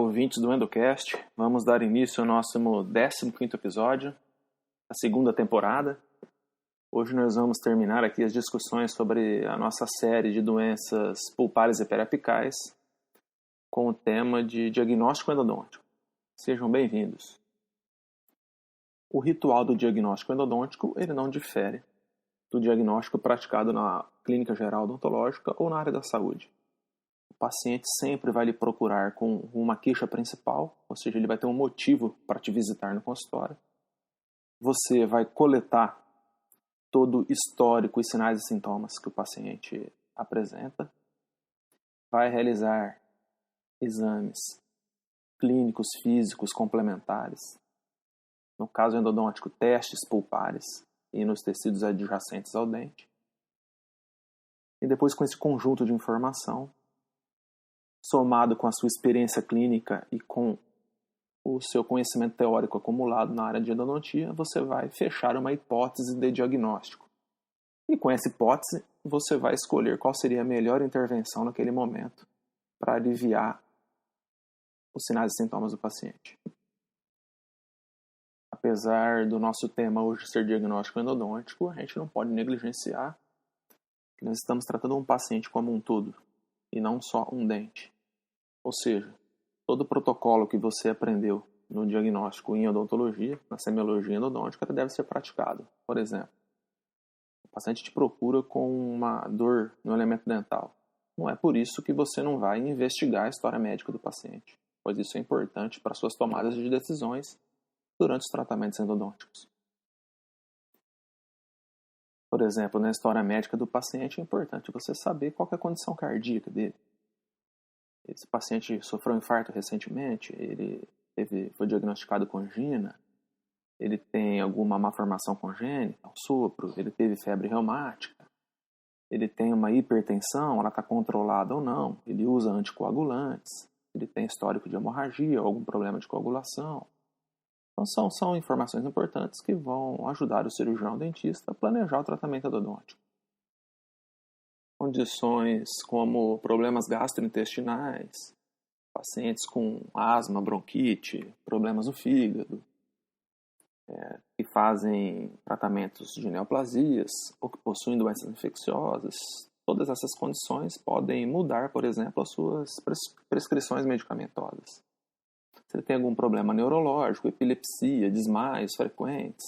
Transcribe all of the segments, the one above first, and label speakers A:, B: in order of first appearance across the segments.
A: ouvintes do Endocast. Vamos dar início ao nosso 15º episódio, a segunda temporada. Hoje nós vamos terminar aqui as discussões sobre a nossa série de doenças pulpares e periapicais com o tema de diagnóstico endodôntico. Sejam bem-vindos. O ritual do diagnóstico endodôntico ele não difere do diagnóstico praticado na clínica geral odontológica ou na área da saúde. O paciente sempre vai lhe procurar com uma queixa principal, ou seja, ele vai ter um motivo para te visitar no consultório. Você vai coletar todo o histórico e sinais e sintomas que o paciente apresenta, vai realizar exames clínicos, físicos, complementares, no caso endodôntico, testes pulpares e nos tecidos adjacentes ao dente. E depois, com esse conjunto de informação, somado com a sua experiência clínica e com o seu conhecimento teórico acumulado na área de endodontia, você vai fechar uma hipótese de diagnóstico. E com essa hipótese, você vai escolher qual seria a melhor intervenção naquele momento para aliviar os sinais e sintomas do paciente. Apesar do nosso tema hoje ser diagnóstico endodôntico, a gente não pode negligenciar que nós estamos tratando um paciente como um todo, e não só um dente. Ou seja, todo o protocolo que você aprendeu no diagnóstico em odontologia, na semiologia endodôntica, deve ser praticado. Por exemplo, o paciente te procura com uma dor no elemento dental. Não é por isso que você não vai investigar a história médica do paciente, pois isso é importante para suas tomadas de decisões durante os tratamentos endodônticos. Por exemplo, na história médica do paciente é importante você saber qual é a condição cardíaca dele. Esse paciente sofreu um infarto recentemente, ele foi diagnosticado com angina, ele tem alguma malformação congênita, um sopro, ele teve febre reumática, ele tem uma hipertensão, ela está controlada ou não, ele usa anticoagulantes, ele tem histórico de hemorragia, algum problema de coagulação. Então são informações importantes que vão ajudar o cirurgião dentista a planejar o tratamento endodôntico. Condições como problemas gastrointestinais, pacientes com asma, bronquite, problemas no fígado, que fazem tratamentos de neoplasias ou que possuem doenças infecciosas, todas essas condições podem mudar, por exemplo, as suas prescrições medicamentosas. Se ele tem algum problema neurológico, epilepsia, desmaios frequentes,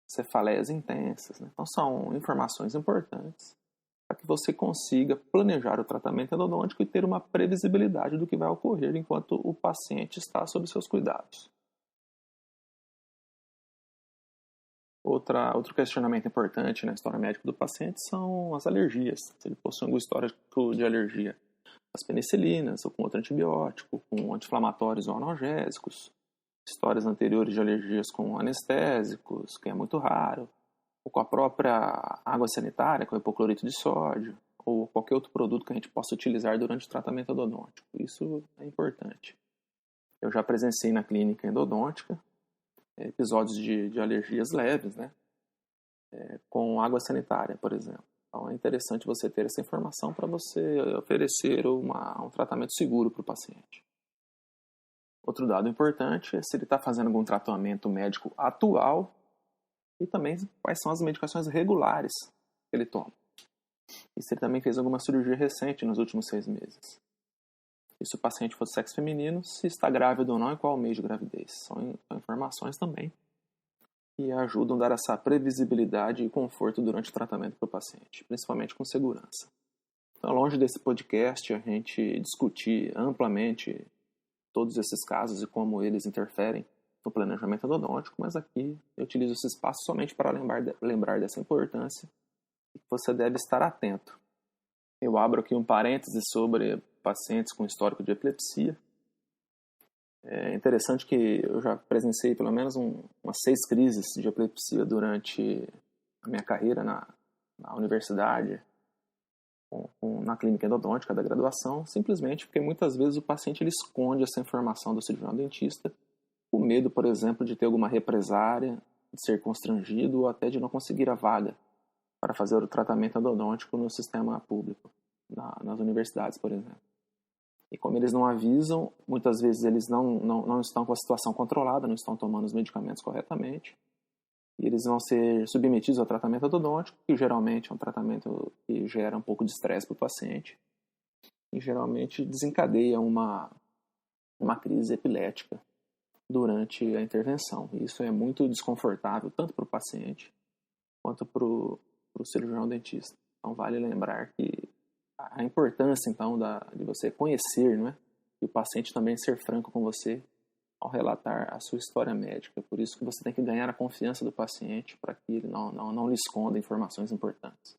A: cefaleias intensas, né? Então são informações importantes para que você consiga planejar o tratamento endodôntico e ter uma previsibilidade do que vai ocorrer enquanto o paciente está sob seus cuidados. Outro questionamento importante na história médica do paciente são as alergias. Se ele possui algum histórico de alergia às penicilinas, ou com outro antibiótico, com anti-inflamatórios ou analgésicos, histórias anteriores de alergias com anestésicos, que é muito raro, ou com a própria água sanitária, com hipoclorito de sódio, ou qualquer outro produto que a gente possa utilizar durante o tratamento endodôntico. Isso é importante. Eu já presenciei na clínica endodôntica episódios de alergias leves, né? Com água sanitária, por exemplo. Então é interessante você ter essa informação para você oferecer um tratamento seguro para o paciente. Outro dado importante é se ele está fazendo algum tratamento médico atual e também quais são as medicações regulares que ele toma. E se ele também fez alguma cirurgia recente nos últimos 6 meses. E se o paciente for sexo feminino, se está grávido ou não e qual o mês de gravidez. São informações também que ajudam a dar essa previsibilidade e conforto durante o tratamento para o paciente, principalmente com segurança. Então, longe desse podcast, a gente discutir amplamente todos esses casos e como eles interferem no planejamento endodôntico, mas aqui eu utilizo esse espaço somente para lembrar dessa importância e que você deve estar atento. Eu abro aqui um parêntese sobre pacientes com histórico de epilepsia. É interessante que eu já presenciei pelo menos umas 6 crises de epilepsia durante a minha carreira na universidade, na clínica endodôntica da graduação, simplesmente porque muitas vezes o paciente ele esconde essa informação do cirurgião dentista, com medo, por exemplo, de ter alguma represária, de ser constrangido ou até de não conseguir a vaga para fazer o tratamento endodôntico no sistema público, nas universidades, por exemplo. E como eles não avisam, muitas vezes eles não estão com a situação controlada, não estão tomando os medicamentos corretamente. E eles vão ser submetidos ao tratamento endodôntico, que geralmente é um tratamento que gera um pouco de estresse para o paciente. E geralmente desencadeia uma crise epilética durante a intervenção. E isso é muito desconfortável, tanto para o paciente quanto para o cirurgião dentista. Então vale lembrar que a importância então de você conhecer, não é? E o paciente também ser franco com você ao relatar a sua história médica. Por isso que você tem que ganhar a confiança do paciente para que ele não lhe esconda informações importantes.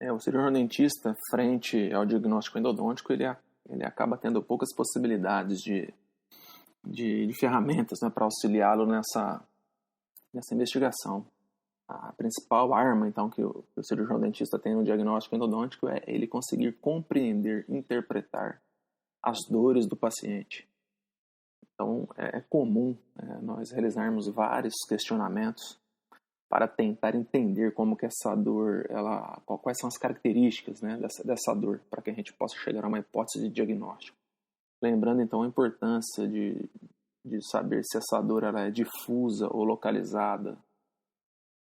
A: O cirurgião dentista, frente ao diagnóstico endodôntico, ele acaba tendo poucas possibilidades de ferramentas, né, para auxiliá-lo nessa investigação. A principal arma, então, que o cirurgião dentista tem no diagnóstico endodôntico é ele conseguir compreender, interpretar as dores do paciente. Então, é comum nós realizarmos vários questionamentos para tentar entender como que essa dor, quais são as características, né, dessa dor, para que a gente possa chegar a uma hipótese de diagnóstico. Lembrando, então, a importância de saber se essa dor ela é difusa ou localizada.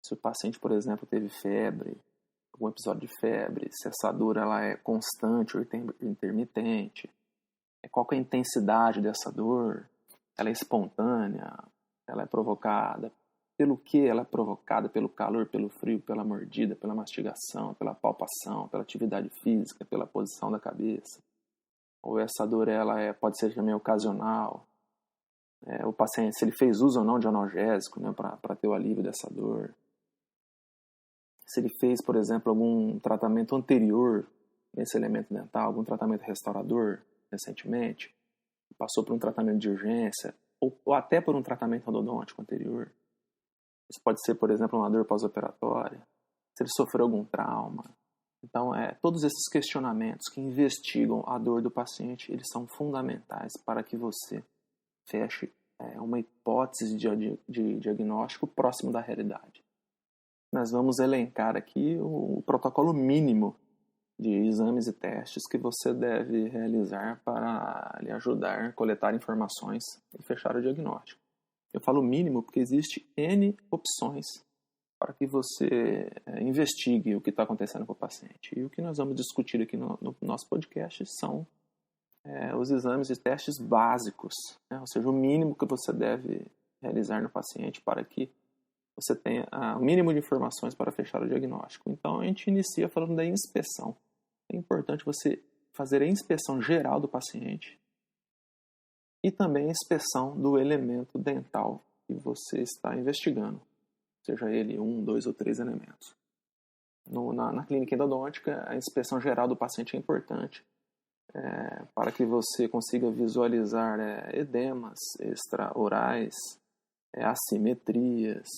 A: Se o paciente, por exemplo, teve febre, algum episódio de febre, se essa dor ela é constante ou intermitente, qual que é a intensidade dessa dor, ela é espontânea, ela é provocada, pelo que ela é provocada, pelo calor, pelo frio, pela mordida, pela mastigação, pela palpação, pela atividade física, pela posição da cabeça. Ou essa dor ela pode ser também ocasional. O paciente, se ele fez uso ou não de analgésico, né, para ter o alívio dessa dor. Se ele fez, por exemplo, algum tratamento anterior nesse elemento dental, algum tratamento restaurador recentemente, passou por um tratamento de urgência, ou até por um tratamento endodôntico anterior. Isso pode ser, por exemplo, uma dor pós-operatória, se ele sofreu algum trauma. Então, todos esses questionamentos que investigam a dor do paciente, eles são fundamentais para que você feche uma hipótese de diagnóstico próximo da realidade. Nós vamos elencar aqui o protocolo mínimo de exames e testes que você deve realizar para lhe ajudar a coletar informações e fechar o diagnóstico. Eu falo mínimo porque existe N opções para que você investigue o que está acontecendo com o paciente. E o que nós vamos discutir aqui no nosso podcast são os exames e testes básicos, né? Ou seja, o mínimo que você deve realizar no paciente para que você tenha o mínimo de informações para fechar o diagnóstico. Então, a gente inicia falando da inspeção. É importante você fazer a inspeção geral do paciente e também a inspeção do elemento dental que você está investigando, seja ele 1, 2 ou 3 elementos. Na clínica endodôntica, a inspeção geral do paciente é importante para que você consiga visualizar edemas extraorais, assimetrias,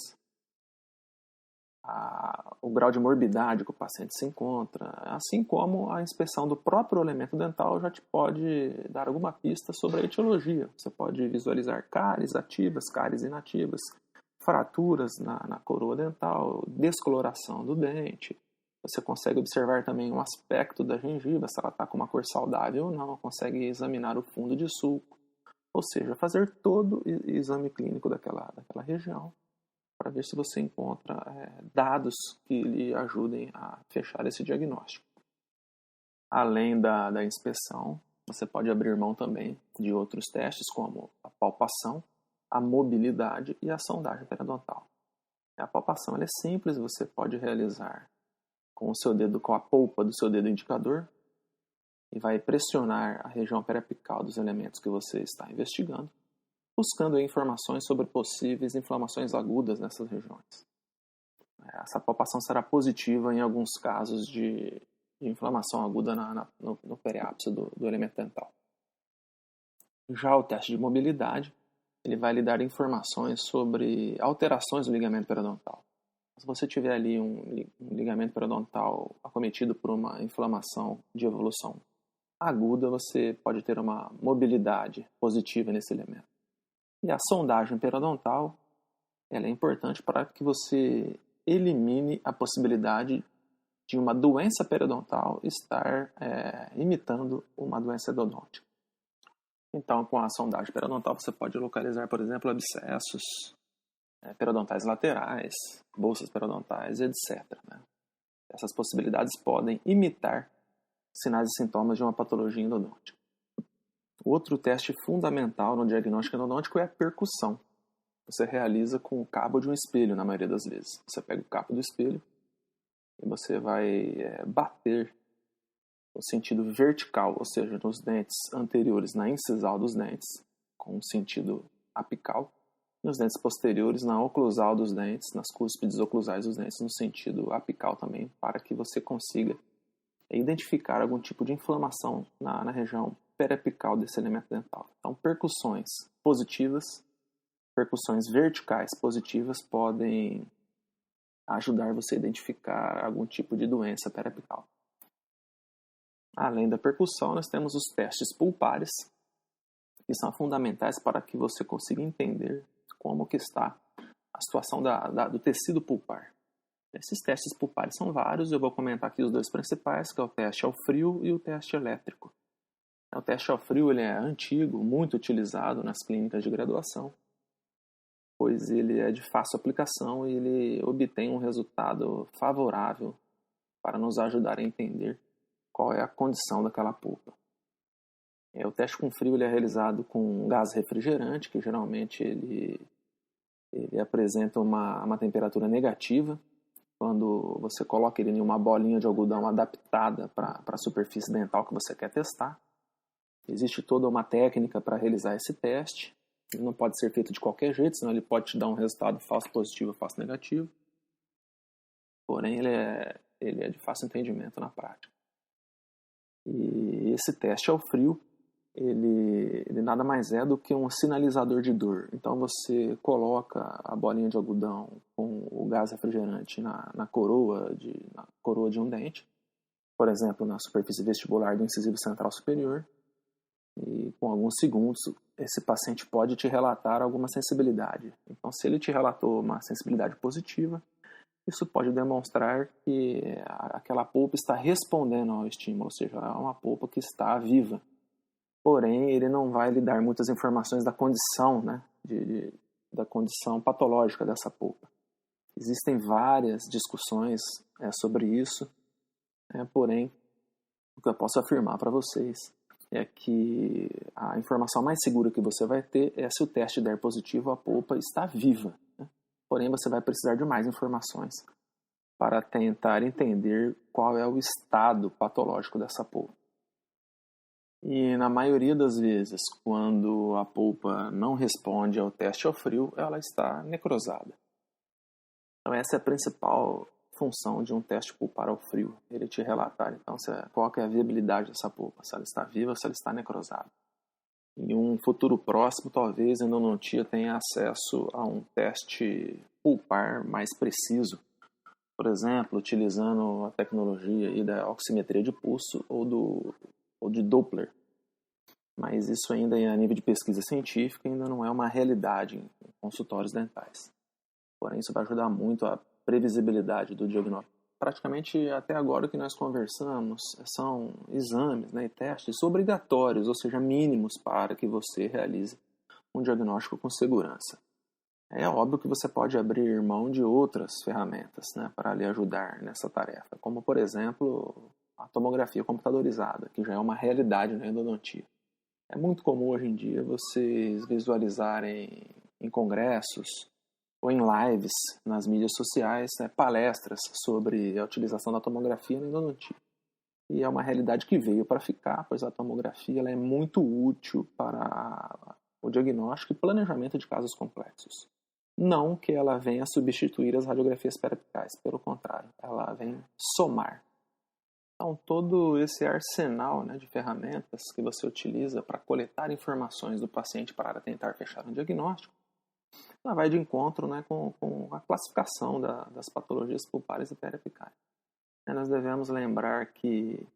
A: o grau de morbidade que o paciente se encontra, assim como a inspeção do próprio elemento dental já te pode dar alguma pista sobre a etiologia. Você pode visualizar cáries ativas, cáries inativas, fraturas na coroa dental, descoloração do dente. Você consegue observar também o aspecto da gengiva, se ela está com uma cor saudável ou não, consegue examinar o fundo de sulco, ou seja, fazer todo o exame clínico daquela região, para ver se você encontra dados que lhe ajudem a fechar esse diagnóstico. Além da inspeção, você pode abrir mão também de outros testes, como a palpação, a mobilidade e a sondagem periodontal. A palpação ela é simples, você pode realizar com o seu dedo, com a polpa do seu dedo indicador, e vai pressionar a região periapical dos elementos que você está investigando, buscando informações sobre possíveis inflamações agudas nessas regiões. Essa palpação será positiva em alguns casos de inflamação aguda no periápice do elemento dental. Já o teste de mobilidade, ele vai lhe dar informações sobre alterações do ligamento periodontal. Se você tiver ali um ligamento periodontal acometido por uma inflamação de evolução aguda, você pode ter uma mobilidade positiva nesse elemento. E a sondagem periodontal, ela é importante para que você elimine a possibilidade de uma doença periodontal estar imitando uma doença endodôntica. Então, com a sondagem periodontal, você pode localizar, por exemplo, abscessos periodontais laterais, bolsas periodontais, etc. Né? Essas possibilidades podem imitar sinais e sintomas de uma patologia endodôntica. Outro teste fundamental no diagnóstico endodôntico é a percussão. Você realiza com o cabo de um espelho, na maioria das vezes. Você pega o cabo do espelho e você vai bater no sentido vertical, ou seja, nos dentes anteriores, na incisal dos dentes, com o sentido apical, e nos dentes posteriores, na oclusal dos dentes, nas cúspides oclusais dos dentes, no sentido apical também, para que você consiga identificar algum tipo de inflamação na região periapical desse elemento dental. Então, percussões positivas, percussões verticais positivas podem ajudar você a identificar algum tipo de doença periapical. Além da percussão, nós temos os testes pulpares, que são fundamentais para que você consiga entender como que está a situação do tecido pulpar. Esses testes pulpares são vários, eu vou comentar aqui os dois principais, que é o teste ao frio e o teste elétrico. O teste ao frio ele é antigo, muito utilizado nas clínicas de graduação, pois ele é de fácil aplicação e ele obtém um resultado favorável para nos ajudar a entender qual é a condição daquela pulpa. O teste com frio ele é realizado com gás refrigerante, que geralmente ele apresenta uma temperatura negativa. Quando você coloca ele em uma bolinha de algodão adaptada para a superfície dental que você quer testar. Existe toda uma técnica para realizar esse teste. Ele não pode ser feito de qualquer jeito, senão ele pode te dar um resultado falso positivo ou falso negativo. Porém, ele é de fácil entendimento na prática. E esse teste ao frio, ele nada mais é do que um sinalizador de dor. Então você coloca a bolinha de algodão com o gás refrigerante na coroa de um dente, por exemplo, na superfície vestibular do incisivo central superior, e com alguns segundos esse paciente pode te relatar alguma sensibilidade. Então, se ele te relatou uma sensibilidade positiva, isso pode demonstrar que aquela pulpa está respondendo ao estímulo, ou seja, é uma pulpa que está viva. Porém, ele não vai lhe dar muitas informações da condição, né, da condição patológica dessa pulpa. Existem várias discussões sobre isso, porém, o que eu posso afirmar para vocês é que a informação mais segura que você vai ter é se o teste der positivo, a pulpa está viva. Né? Porém, você vai precisar de mais informações para tentar entender qual é o estado patológico dessa pulpa. E na maioria das vezes, quando a pulpa não responde ao teste ao frio, ela está necrosada. Então essa é a principal função de um teste pulpar ao frio, ele te relatar então qual é a viabilidade dessa pulpa, se ela está viva ou se ela está necrosada. Em um futuro próximo, talvez a endodontia tenha acesso a um teste pulpar mais preciso, por exemplo, utilizando a tecnologia da oximetria de pulso ou de Doppler. Mas isso ainda é a nível de pesquisa científica, ainda não é uma realidade em consultórios dentais. Porém, isso vai ajudar muito a previsibilidade do diagnóstico. Praticamente até agora o que nós conversamos são exames, né, e testes obrigatórios, ou seja, mínimos para que você realize um diagnóstico com segurança. É óbvio que você pode abrir mão de outras ferramentas, né, para lhe ajudar nessa tarefa, como por exemplo a tomografia computadorizada, que já é uma realidade na endodontia. É muito comum hoje em dia vocês visualizarem em congressos ou em lives nas mídias sociais, palestras sobre a utilização da tomografia na endodontia. E é uma realidade que veio para ficar, pois a tomografia ela é muito útil para o diagnóstico e planejamento de casos complexos. Não que ela venha substituir as radiografias periapicais, pelo contrário, ela vem somar. Então, todo esse arsenal, né, de ferramentas que você utiliza para coletar informações do paciente para tentar fechar um diagnóstico, ela vai de encontro, né, com a classificação das patologias pulpares e periapicais. Nós devemos lembrar que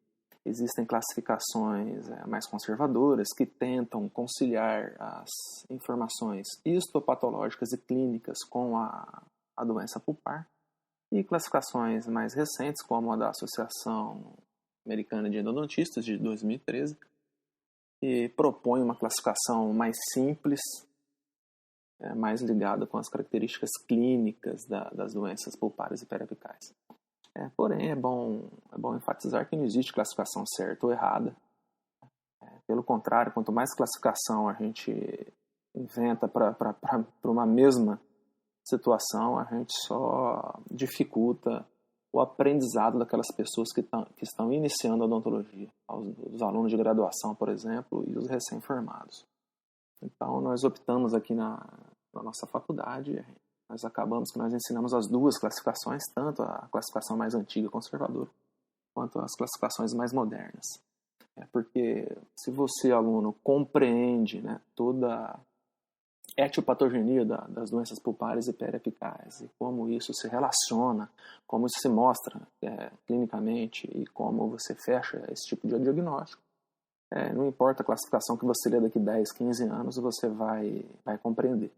A: existem classificações mais conservadoras que tentam conciliar as informações histopatológicas e clínicas com a doença pulpar. E classificações mais recentes, como a da Associação Americana de Endodontistas, de 2013, que propõe uma classificação mais simples, mais ligada com as características clínicas das doenças pulpares e periapicais. Porém, é bom enfatizar que não existe classificação certa ou errada. Pelo contrário, quanto mais classificação a gente inventa para uma mesma situação, a gente só dificulta o aprendizado daquelas pessoas que estão iniciando a odontologia, os alunos de graduação, por exemplo, e os recém-formados. Então, nós optamos aqui na nossa faculdade, nós ensinamos as duas classificações, tanto a classificação mais antiga, conservadora, quanto as classificações mais modernas. Porque se você, aluno, compreende, né, toda a etiopatogenia das doenças pulpares e periapicais e como isso se relaciona, como isso se mostra clinicamente e como você fecha esse tipo de diagnóstico, não importa a classificação que você lê daqui 10, 15 anos, você vai compreender.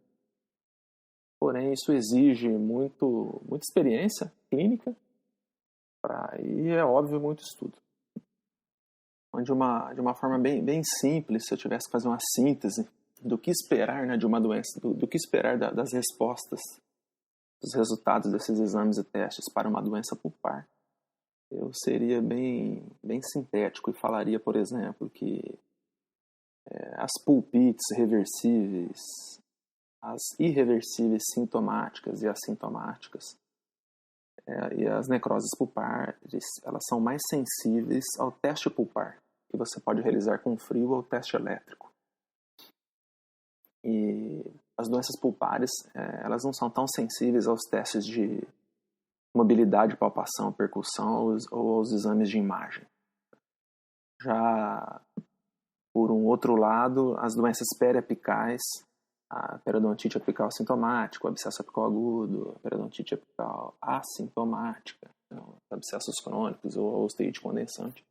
A: Porém, isso exige muita experiência clínica e, é óbvio, muito estudo. De uma forma bem simples, se eu tivesse que fazer uma síntese do que esperar, né, de uma doença, do que esperar das respostas, dos resultados desses exames e testes para uma doença pulpar, eu seria bem sintético e falaria, por exemplo, que as pulpites reversíveis, as irreversíveis sintomáticas e assintomáticas, e as necroses pulpares, elas são mais sensíveis ao teste pulpar, que você pode realizar com frio ou teste elétrico. E as doenças pulpares, elas não são tão sensíveis aos testes de mobilidade, palpação, percussão ou aos exames de imagem. Já, por um outro lado, as doenças periapicais, a periodontite apical sintomática, o abscesso apical agudo, a periodontite apical assintomática, os abscessos crônicos ou a osteite condensante,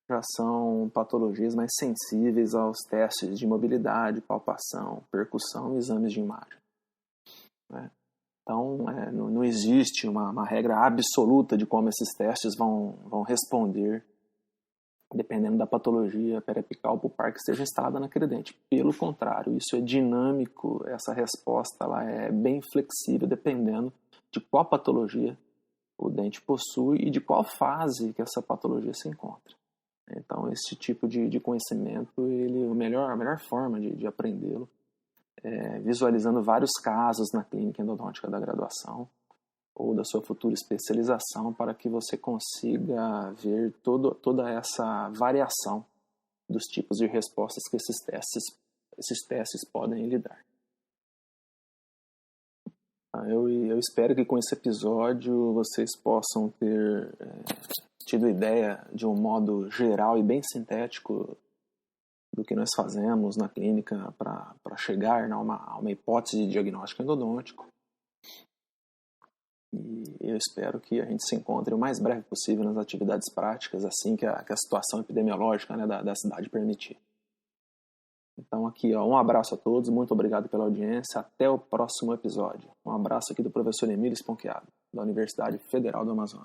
A: já são patologias mais sensíveis aos testes de mobilidade, palpação, percussão e exames de imagem. Então, não existe uma regra absoluta de como esses testes vão responder, dependendo da patologia periapical pulpar que esteja instalada naquele dente. Pelo contrário, isso é dinâmico, essa resposta ela é bem flexível, dependendo de qual patologia o dente possui e de qual fase que essa patologia se encontra. Então, esse tipo de conhecimento, a melhor forma de aprendê-lo é visualizando vários casos na clínica endodôntica da graduação ou da sua futura especialização, para que você consiga ver toda essa variação dos tipos de respostas que esses testes podem lhe dar. Eu espero que com esse episódio vocês possam ter tido ideia de um modo geral e bem sintético do que nós fazemos na clínica para chegar a uma hipótese de diagnóstico endodôntico. E eu espero que a gente se encontre o mais breve possível nas atividades práticas, assim que a situação epidemiológica, né, da cidade permitir. Então aqui, um abraço a todos, muito obrigado pela audiência, até o próximo episódio. Um abraço aqui do professor Emílio Sponchiado, da Universidade Federal do Amazonas.